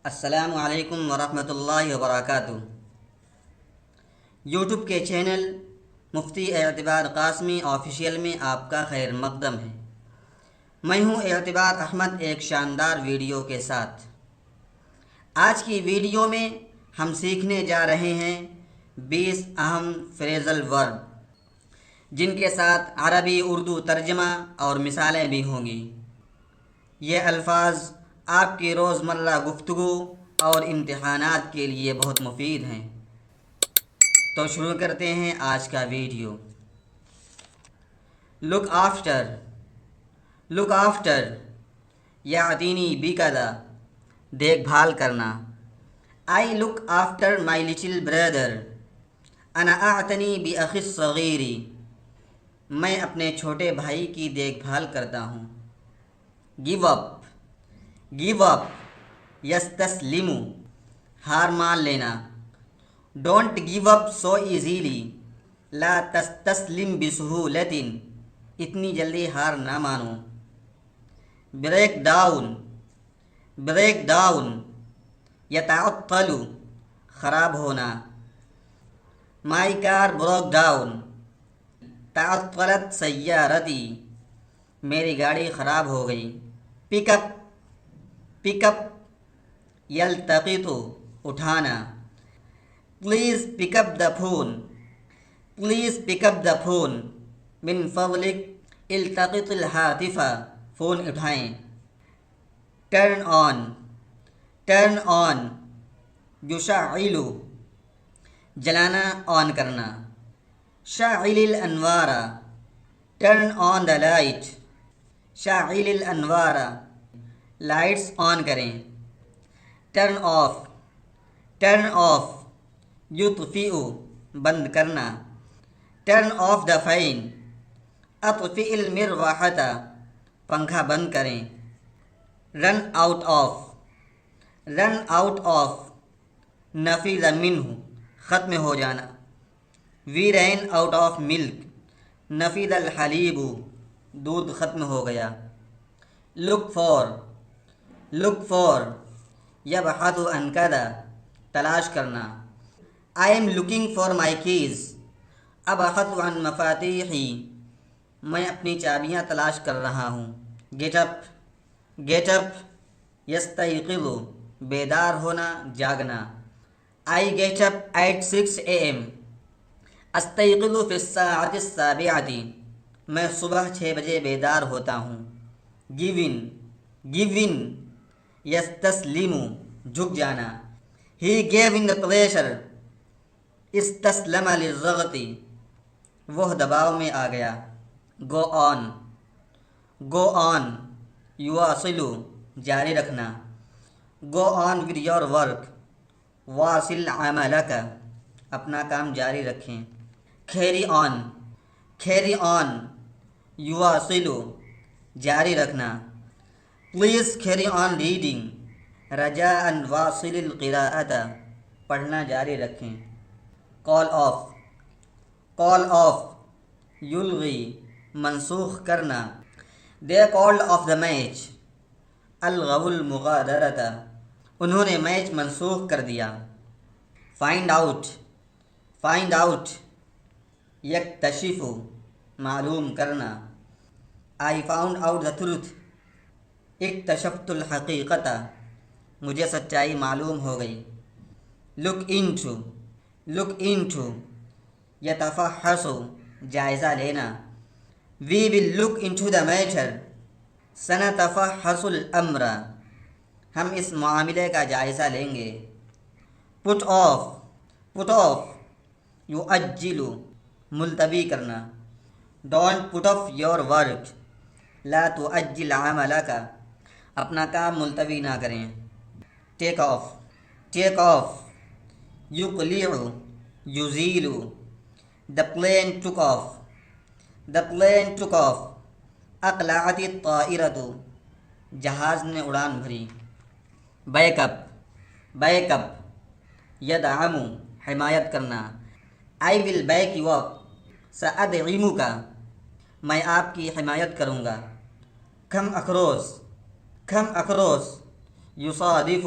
السلام علیکم ورحمۃ اللہ وبرکاتہ۔ یوٹیوب کے چینل مفتی اعتبار قاسمی آفیشیل میں آپ کا خیر مقدم ہے۔ میں ہوں اعتبار احمد ایک شاندار ویڈیو کے ساتھ۔ آج کی ویڈیو میں ہم سیکھنے جا رہے ہیں 20 اہم فریزل ورڈ، جن کے ساتھ عربی اردو ترجمہ اور مثالیں بھی ہوں گی۔ یہ الفاظ آپ کی روزمرہ گفتگو اور امتحانات کے لیے بہت مفید ہیں۔ تو شروع کرتے ہیں آج کا video. Look after, look after یعتنی بکذا، دیکھ بھال کرنا۔ I look after my little brother, انا اعتنی باخی الصغیر، میں اپنے چھوٹے بھائی کی دیکھ بھال کرتا ہوں۔ گیو اپ، گیو اپ یستسلم، ہار مان لینا۔ Don't give up so easily, لا تستسلم بسہولۃ، اتنی جلدی ہار نہ مانو۔ بریک ڈاؤن، بریک ڈاؤن یتعطل، خراب ہونا۔ مائی کار بروک ڈاؤن، تعطلت سیارتی، میری گاڑی خراب ہو گئی۔ پک اپ، پک اپ یلتقط، اٹھانا۔ Please pick up the phone, please pick up the phone, من فضلک التقط الہاتف، فون اٹھائیں۔ ٹرن آن، ٹرن آن یشعل، جلانا آن کرنا۔ شعل الانوار، ٹرن آن دا لائٹ، شعل الانوار، لائٹس آن کریں۔ ٹرن آف، ٹرن آف یطفئ، بند کرنا۔ ٹرن آف دا فین، اطفئ المروحۃ، پنکھا بند کریں۔ Run out of, run out of نفذ منہ، ختم ہو جانا۔ وی رین آؤٹ آف ملک، نفذ الحلیب، دودھ ختم ہو گیا۔ لک فور، لک فور یبحث عن کذا، تلاش کرنا۔ I am looking for my keys, ابحث عن مفاتیحی، میں اپنی چابیاں تلاش کر رہا ہوں۔ گیٹ اپ، گیٹ اپ یستیقظ، بیدار ہونا، جاگنا۔ I get up at 6 AM، استیقظ فی الساعۃ السابعۃ، میں صبح 6 بجے بیدار ہوتا ہوں۔ گیو ان، گیو ان یستسلم، جھک جانا۔ ہی گیو ان دا پریشر، استسلم للضغط، وہ دباؤ میں آ گیا۔ گو آن، گو آن یواصل، جاری رکھنا۔ گو آن ود یور ورک، واصل عملک، اپنا کام جاری رکھیں۔ کیری آن، کیری آن یواصل، جاری رکھنا۔ پلیز کیری آن ریڈنگ، رجاء واصل القراءۃ، پڑھنا جاری رکھیں۔ کال آف، کال آف یلغی، منسوخ کرنا۔ They called off the match, الغوا المغادرۃ، انہوں نے میچ منسوخ کر دیا۔ فائنڈ آؤٹ، فائنڈ آؤٹ یکتشف، معلوم کرنا۔ I found out the truth, اکتشفت الحقیقۃ، مجھے سچائی معلوم ہو گئی۔ لک انٹو، لک انٹو یتفحص، جائزہ لینا۔ وی ول لک انٹو دا میٹر، سنتفحص الامر، ہم اس معاملے کا جائزہ لیں گے۔ پٹ آف، پٹ آف یؤجل، ملتوی کرنا۔ Don't put off your work, لا تؤجل عملک، اپنا کام ملتوی نہ کریں۔ ٹیک آف، ٹیک آف یقلع، یزیل۔ The plane took off, the plane took off, اقلعت الطائرۃ، جہاز نے اڑان بھری۔ بیک اپ، بیک اپ یدعم، حمایت کرنا۔ آئی ول بیک یو اپ، سأدعمک، میں آپ کی حمایت کروں گا۔ کم اکروس، کم اکروس یصادف،